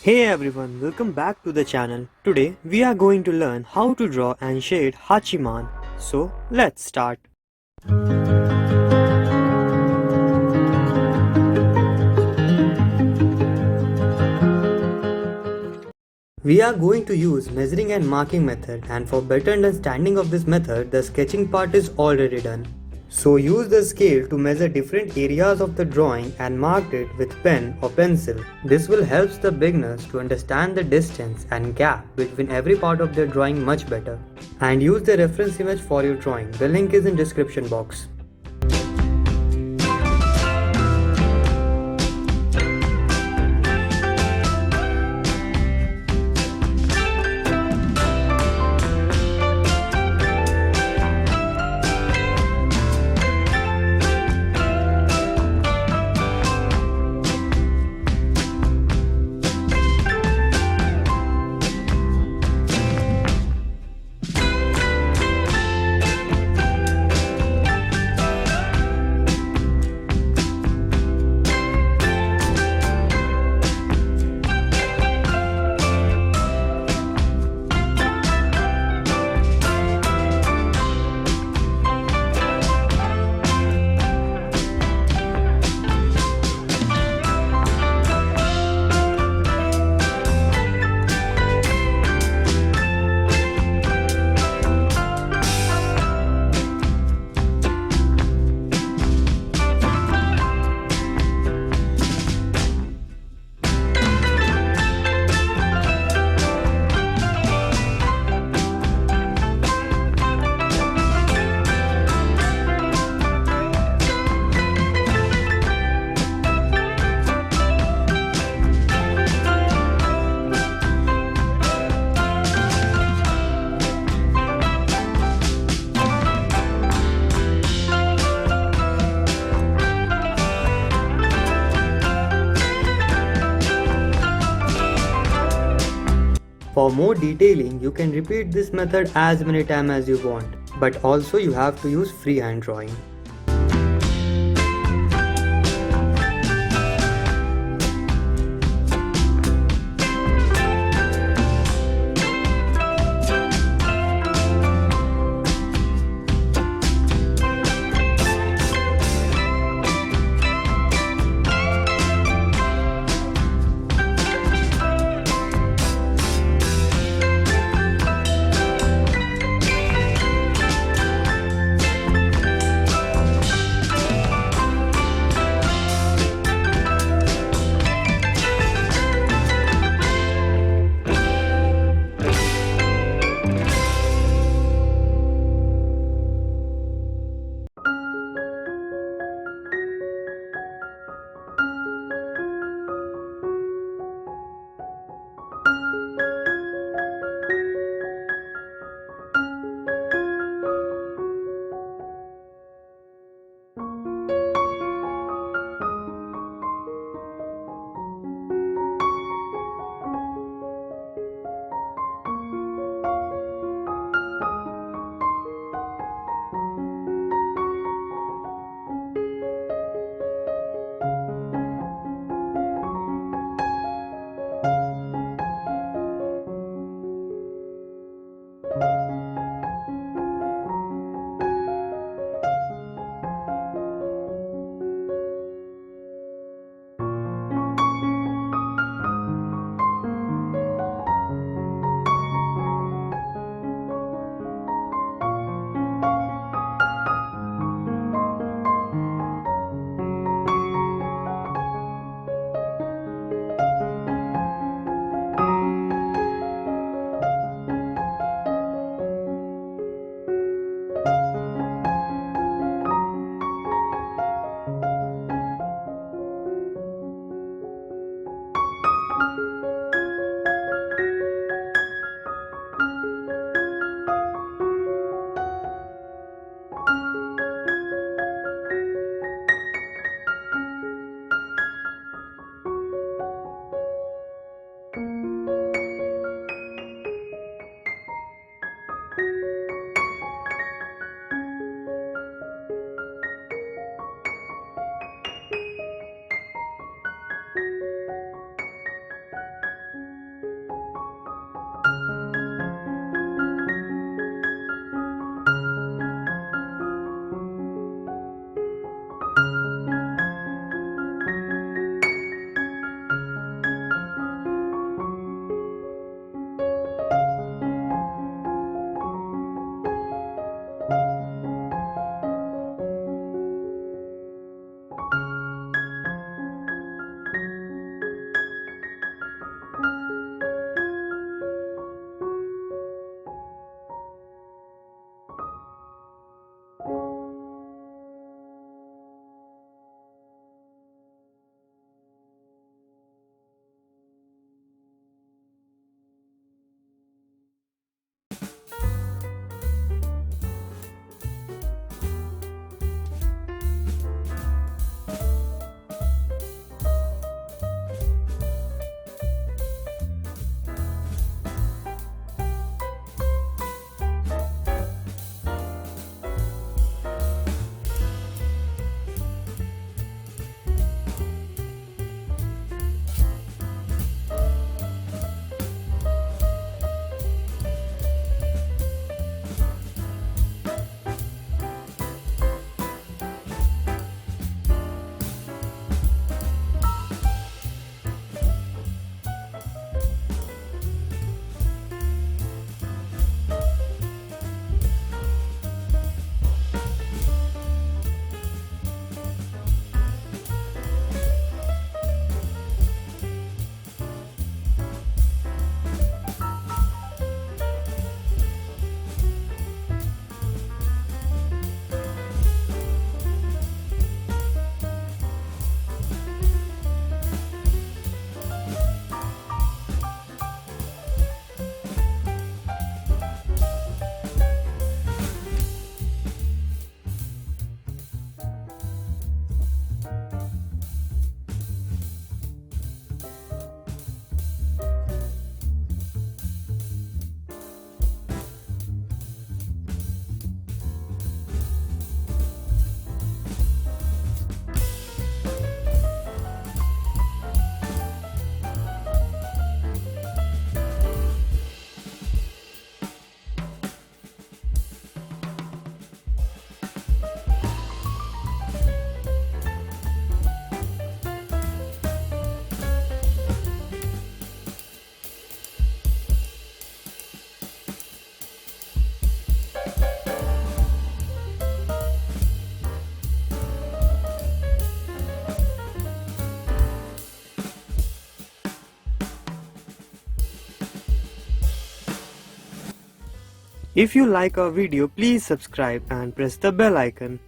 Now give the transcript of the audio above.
Hey everyone, welcome back to the channel. Today we are going to learn how to draw and shade hachiman. So let's start. We are going to use measuring and marking method, and for better understanding of this method, the sketching part is already done. So use the scale to measure different areas of the drawing and mark it with pen or pencil. This will help the beginners to understand the distance and gap between every part of their drawing much better. And use the reference image for your drawing. The link is in description box. For more detailing, you can repeat this method as many times as you want, but also you have to use freehand drawing. If you like our video, please subscribe and press the bell icon.